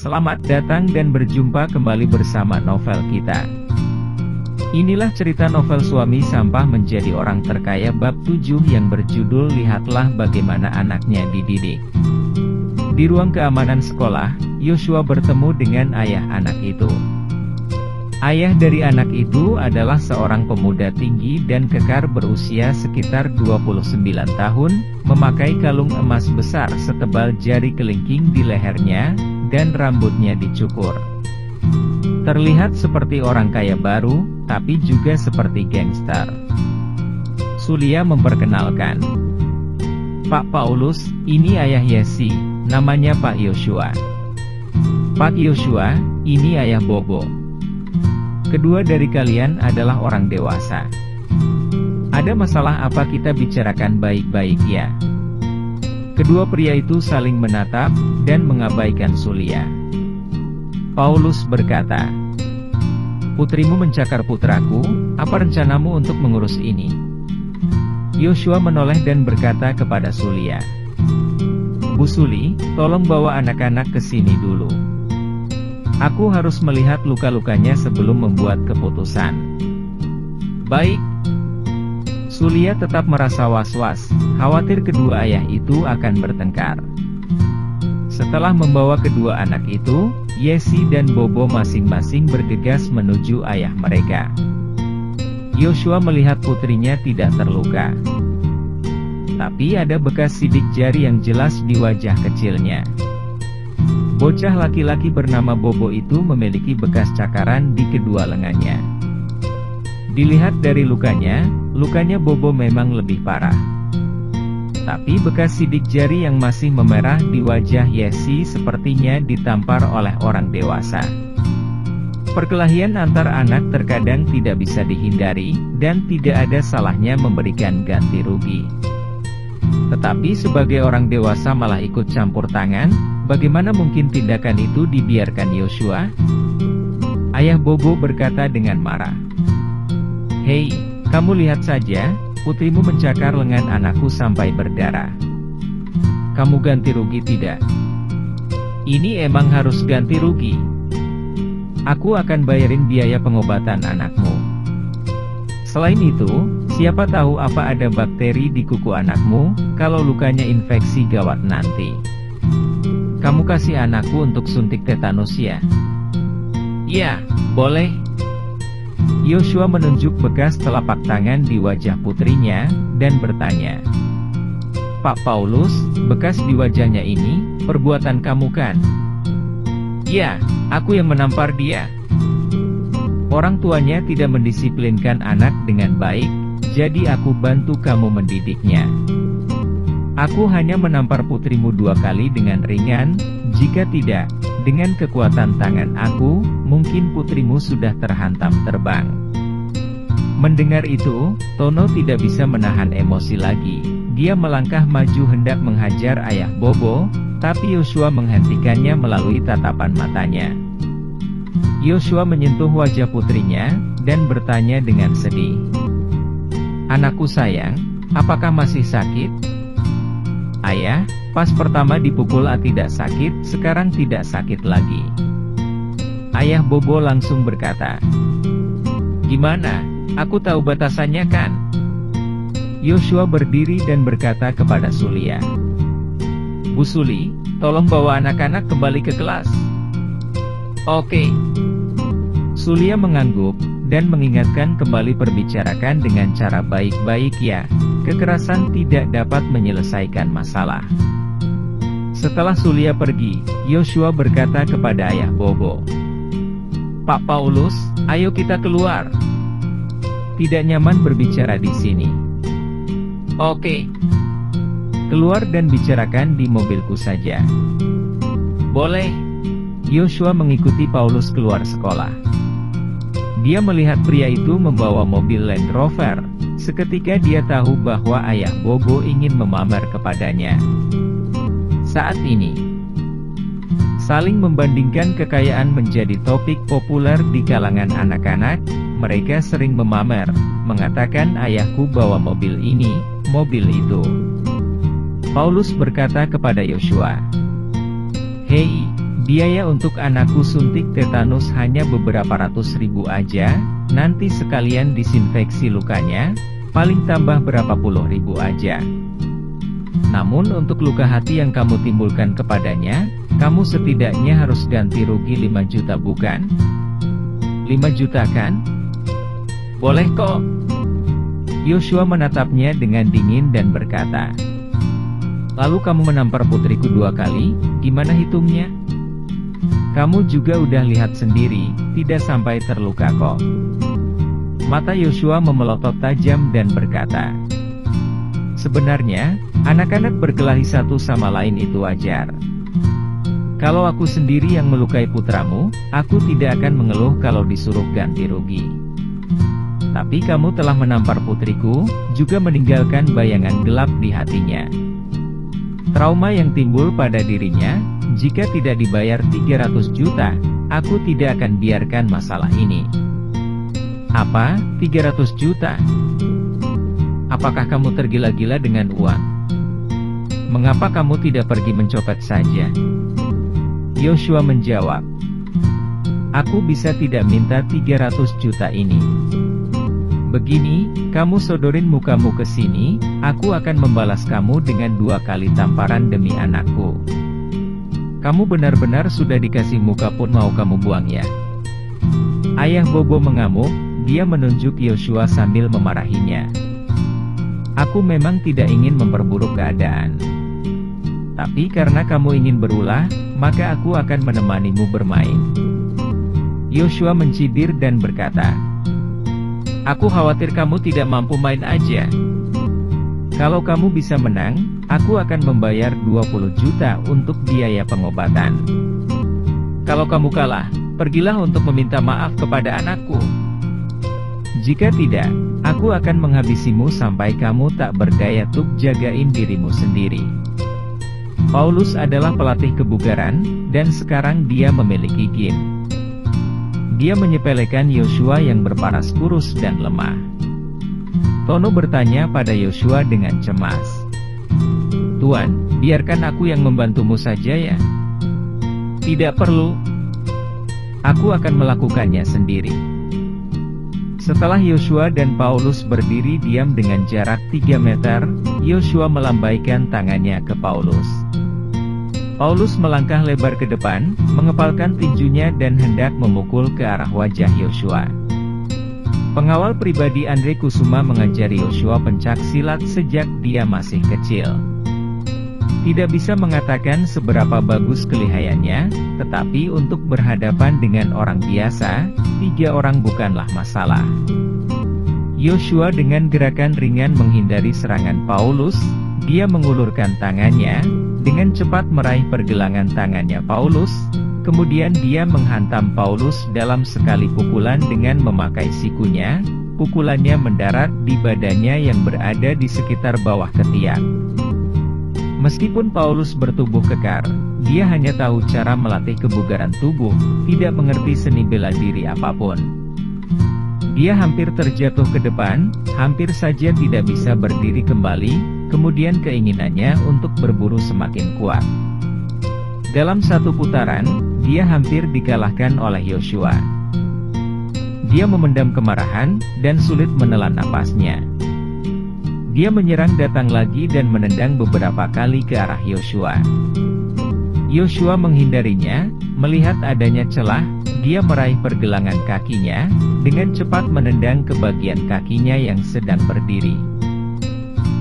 Selamat datang dan berjumpa kembali bersama novel kita. Inilah cerita novel Suami Sampah Menjadi Orang Terkaya bab 7 yang berjudul Lihatlah Bagaimana Anaknya Dididik. Di ruang keamanan sekolah, Yosua bertemu dengan ayah anak itu. Ayah dari anak itu adalah seorang pemuda tinggi dan kekar berusia sekitar 29 tahun, memakai kalung emas besar setebal jari kelingking di lehernya, dan rambutnya dicukur. Terlihat seperti orang kaya baru, tapi juga seperti gangster. Sulia memperkenalkan. Pak Paulus, ini ayah Yesi, namanya Pak Yosua. Pak Yosua, ini ayah Bobo. Kedua dari kalian adalah orang dewasa. Ada masalah apa kita bicarakan baik-baik ya? Kedua pria itu saling menatap, dan mengabaikan Sulia. Paulus berkata, "Putrimu mencakar putraku, apa rencanamu untuk mengurus ini?" Yosua menoleh dan berkata kepada Sulia, "Bu Suli, tolong bawa anak-anak ke sini dulu. Aku harus melihat luka-lukanya sebelum membuat keputusan." Baik. Sulia tetap merasa was-was, khawatir kedua ayah itu akan bertengkar. Setelah membawa kedua anak itu, Yesi dan Bobo masing-masing bergegas menuju ayah mereka. Yosua melihat putrinya tidak terluka. Tapi ada bekas sidik jari yang jelas di wajah kecilnya. Bocah laki-laki bernama Bobo itu memiliki bekas cakaran di kedua lengannya. Dilihat dari lukanya Bobo memang lebih parah. Tapi bekas sidik jari yang masih memerah di wajah Yesi sepertinya ditampar oleh orang dewasa. Perkelahian antar anak terkadang tidak bisa dihindari, dan tidak ada salahnya memberikan ganti rugi. Tetapi sebagai orang dewasa malah ikut campur tangan, bagaimana mungkin tindakan itu dibiarkan Yosua? Ayah Bobo berkata dengan marah. "Hei, kamu lihat saja, putrimu mencakar lengan anakku sampai berdarah. Kamu ganti rugi tidak? Ini emang harus ganti rugi. Aku akan bayarin biaya pengobatan anakmu. Selain itu, siapa tahu apa ada bakteri di kuku anakmu, kalau lukanya infeksi gawat nanti. Kamu kasih anakku untuk suntik tetanus ya?" "Ya, boleh." Yosua menunjuk bekas telapak tangan di wajah putrinya, dan bertanya, "Pak Paulus, bekas di wajahnya ini, perbuatan kamu kan?" "Ya, aku yang menampar dia. Orang tuanya tidak mendisiplinkan anak dengan baik, jadi aku bantu kamu mendidiknya. Aku hanya menampar putrimu 2 kali dengan ringan, jika tidak, dengan kekuatan tangan aku, mungkin putrimu sudah terhantam terbang." Mendengar itu, Tono tidak bisa menahan emosi lagi. Dia melangkah maju hendak menghajar ayah Bobo, tapi Yosua menghentikannya melalui tatapan matanya. Yosua menyentuh wajah putrinya, dan bertanya dengan sedih, "Anakku sayang, apakah masih sakit?" "Ayah, pas pertama dipukul tidak sakit, sekarang tidak sakit lagi." Ayah Bobo langsung berkata, "Gimana? Aku tahu batasannya kan?" Yosua berdiri dan berkata kepada Sulia, "Bu Suli, tolong bawa anak-anak kembali ke kelas." "Oke." Sulia mengangguk, dan mengingatkan kembali perbicarakan dengan cara baik-baik ya. Kekerasan tidak dapat menyelesaikan masalah. Setelah Sulia pergi, Yosua berkata kepada ayah Bobo, "Pak Paulus, ayo kita keluar. Tidak nyaman berbicara di sini." "Oke. Keluar dan bicarakan di mobilku saja." "Boleh." Yosua mengikuti Paulus keluar sekolah. Dia melihat pria itu membawa mobil Land Rover. Seketika dia tahu bahwa ayah Bobo ingin memamer kepadanya. Saat ini, saling membandingkan kekayaan menjadi topik populer di kalangan anak-anak. Mereka sering memamer, mengatakan ayahku bawa mobil ini, mobil itu. Paulus berkata kepada Yosua, "Hei, Biaya untuk anakku suntik tetanus hanya beberapa ratus ribu aja, nanti sekalian disinfeksi lukanya, paling tambah berapa puluh ribu aja. Namun untuk luka hati yang kamu timbulkan kepadanya, kamu setidaknya harus ganti rugi 5 juta bukan? 5 juta kan? Boleh kok. Yosua menatapnya dengan dingin dan berkata, lalu kamu menampar putriku 2 kali, gimana hitungnya? Kamu juga udah lihat sendiri, tidak sampai terluka kok. Mata Yosua memelotot tajam dan berkata, sebenarnya, anak-anak berkelahi satu sama lain itu wajar. Kalau aku sendiri yang melukai putramu, aku tidak akan mengeluh kalau disuruh ganti rugi. Tapi kamu telah menampar putriku, juga meninggalkan bayangan gelap di hatinya. Trauma yang timbul pada dirinya, jika tidak dibayar 300 juta, aku tidak akan biarkan masalah ini. Apa, 300 juta? Apakah kamu tergila-gila dengan uang? Mengapa kamu tidak pergi mencopet saja? Yosua menjawab, aku bisa tidak minta 300 juta ini. Begini, kamu sodorin mukamu ke sini, aku akan membalas kamu dengan 2 kali tamparan demi anakku. Kamu benar-benar sudah dikasih muka pun mau kamu buang ya? Ayah Bobo mengamuk, dia menunjuk Yosua sambil memarahinya. Aku memang tidak ingin memperburuk keadaan. Tapi karena kamu ingin berulah, maka aku akan menemanimu bermain. Yosua mencidir dan berkata, aku khawatir kamu tidak mampu main aja. Kalau kamu bisa menang, aku akan membayar 20 juta untuk biaya pengobatan. Kalau kamu kalah, pergilah untuk meminta maaf kepada anakku. Jika tidak, aku akan menghabisimu sampai kamu tak berdaya untuk jagain dirimu sendiri. Paulus adalah pelatih kebugaran, dan sekarang dia memiliki gym. Dia menyepelekan Yosua yang berparas kurus dan lemah. Tono bertanya pada Yosua dengan cemas. Tuan, biarkan aku yang membantumu saja ya. Tidak perlu. Aku akan melakukannya sendiri. Setelah Yosua dan Paulus berdiri diam dengan jarak 3 meter, Yosua melambaikan tangannya ke Paulus. Paulus melangkah lebar ke depan, mengepalkan tinjunya dan hendak memukul ke arah wajah Yosua. Pengawal pribadi Andre Kusuma mengajari Yosua pencak silat sejak dia masih kecil. Tidak bisa mengatakan seberapa bagus kelihayannya, tetapi untuk berhadapan dengan orang biasa, 3 orang bukanlah masalah. Yosua dengan gerakan ringan menghindari serangan Paulus, dia mengulurkan tangannya, dengan cepat meraih pergelangan tangannya Paulus, kemudian dia menghantam Paulus dalam sekali pukulan dengan memakai sikunya, pukulannya mendarat di badannya yang berada di sekitar bawah ketiak. Meskipun Paulus bertubuh kekar, dia hanya tahu cara melatih kebugaran tubuh, tidak mengerti seni bela diri apapun. Dia hampir terjatuh ke depan, hampir saja tidak bisa berdiri kembali, kemudian keinginannya untuk berburu semakin kuat. Dalam satu putaran, dia hampir dikalahkan oleh Yosua. Dia memendam kemarahan, dan sulit menelan napasnya. Dia menyerang datang lagi dan menendang beberapa kali ke arah Yosua. Yosua menghindarinya, melihat adanya celah, dia meraih pergelangan kakinya, dengan cepat menendang ke bagian kakinya yang sedang berdiri.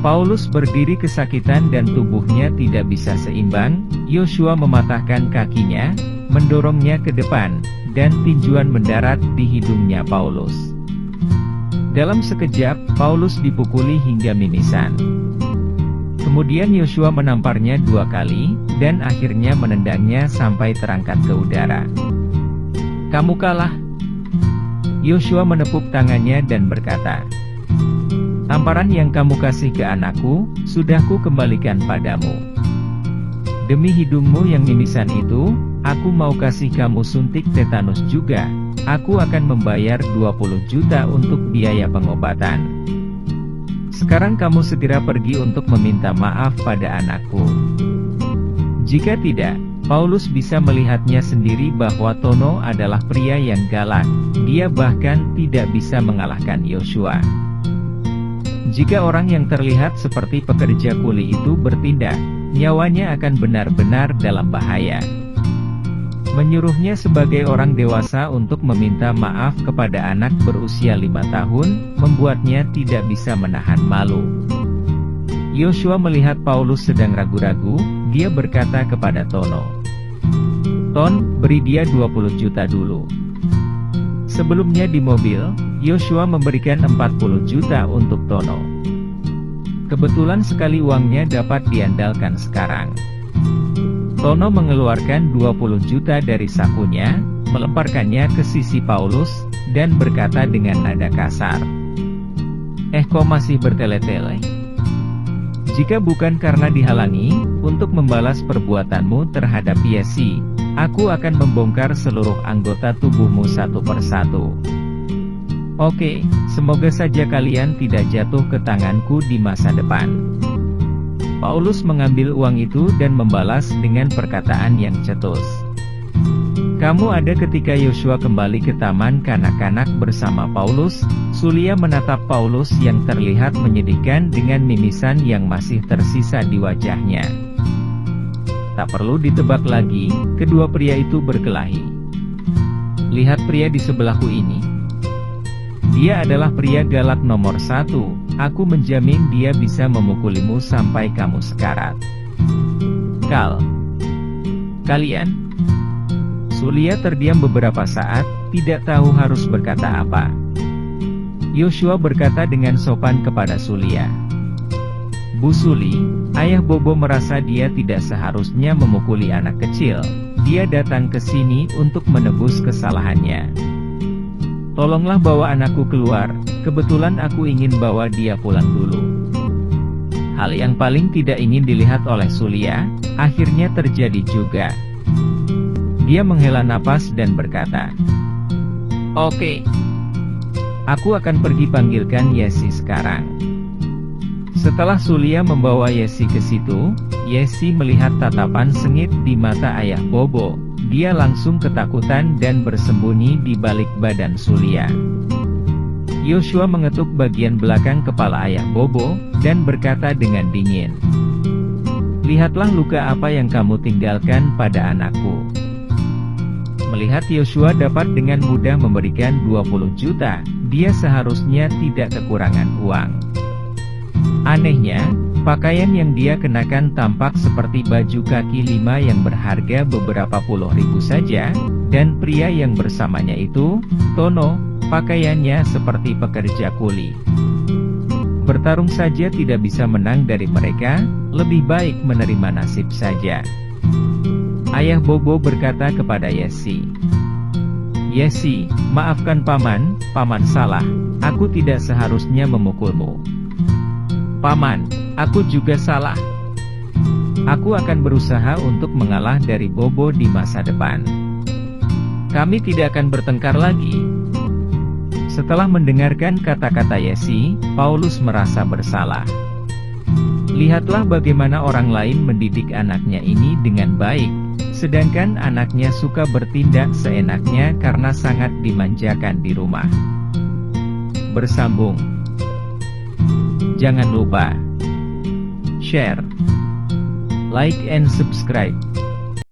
Paulus berdiri kesakitan dan tubuhnya tidak bisa seimbang, Yosua mematahkan kakinya, mendorongnya ke depan, dan tinjuan mendarat di hidungnya Paulus. Dalam sekejap, Paulus dipukuli hingga mimisan. Kemudian Yosua menamparnya 2 kali, dan akhirnya menendangnya sampai terangkat ke udara. Kamu kalah. Yosua menepuk tangannya dan berkata, tamparan yang kamu kasih ke anakku, sudah ku kembalikan padamu. Demi hidungmu yang mimisan itu, aku mau kasih kamu suntik tetanus juga. Aku akan membayar 20 juta untuk biaya pengobatan. Sekarang kamu segera pergi untuk meminta maaf pada anakku. Jika tidak, Paulus bisa melihatnya sendiri bahwa Tono adalah pria yang galak. Dia bahkan tidak bisa mengalahkan Yosua. Jika orang yang terlihat seperti pekerja kuli itu bertindak, nyawanya akan benar-benar dalam bahaya. Menyuruhnya sebagai orang dewasa untuk meminta maaf kepada anak berusia 5 tahun, membuatnya tidak bisa menahan malu. Yosua melihat Paulus sedang ragu-ragu, dia berkata kepada Tono, "Ton, beri dia 20 juta dulu." Sebelumnya di mobil, Yosua memberikan 40 juta untuk Tono. Kebetulan sekali uangnya dapat diandalkan sekarang. Tono mengeluarkan 20 juta dari sakunya, melemparkannya ke sisi Paulus, dan berkata dengan nada kasar, kok masih bertele-tele? Jika bukan karena dihalangi, untuk membalas perbuatanmu terhadap Yesi, aku akan membongkar seluruh anggota tubuhmu satu persatu. Oke, semoga saja kalian tidak jatuh ke tanganku di masa depan. Paulus mengambil uang itu dan membalas dengan perkataan yang cetus. Kamu ada ketika Yosua kembali ke taman kanak-kanak bersama Paulus. Sulia menatap Paulus yang terlihat menyedihkan dengan mimisan yang masih tersisa di wajahnya. Tak perlu ditebak lagi, kedua pria itu berkelahi. Lihat pria di sebelahku ini. Dia adalah pria galak nomor 1, aku menjamin dia bisa memukulimu sampai kamu sekarat. Kalian? Sulia terdiam beberapa saat, tidak tahu harus berkata apa. Yosua berkata dengan sopan kepada Sulia, Bu Suli, ayah Bobo merasa dia tidak seharusnya memukuli anak kecil. Dia datang ke sini untuk menebus kesalahannya. Tolonglah bawa anakku keluar, kebetulan aku ingin bawa dia pulang dulu. Hal yang paling tidak ingin dilihat oleh Sulia, akhirnya terjadi juga. Dia menghela napas dan berkata, Oke. Aku akan pergi panggilkan Yesi sekarang. Setelah Sulia membawa Yesi ke situ, Yesi melihat tatapan sengit di mata ayah Bobo. Dia langsung ketakutan dan bersembunyi di balik badan Sulia. Yosua mengetuk bagian belakang kepala ayah Bobo, dan berkata dengan dingin, Lihatlah luka apa yang kamu tinggalkan pada anakku. Melihat Yosua dapat dengan mudah memberikan 20 juta, dia seharusnya tidak kekurangan uang. Anehnya, pakaian yang dia kenakan tampak seperti baju kaki 5 yang berharga beberapa puluh ribu saja, dan pria yang bersamanya itu, Tono, pakaiannya seperti pekerja kuli. Bertarung saja tidak bisa menang dari mereka, lebih baik menerima nasib saja. Ayah Bobo berkata kepada Yesi, Yesi, maafkan paman salah, aku tidak seharusnya memukulmu. Paman, aku juga salah. Aku akan berusaha untuk mengalah dari Bobo di masa depan. Kami tidak akan bertengkar lagi. Setelah mendengarkan kata-kata Yesi, Paulus merasa bersalah. Lihatlah bagaimana orang lain mendidik anaknya ini dengan baik, sedangkan anaknya suka bertindak seenaknya karena sangat dimanjakan di rumah. Bersambung. Jangan lupa share, like and subscribe.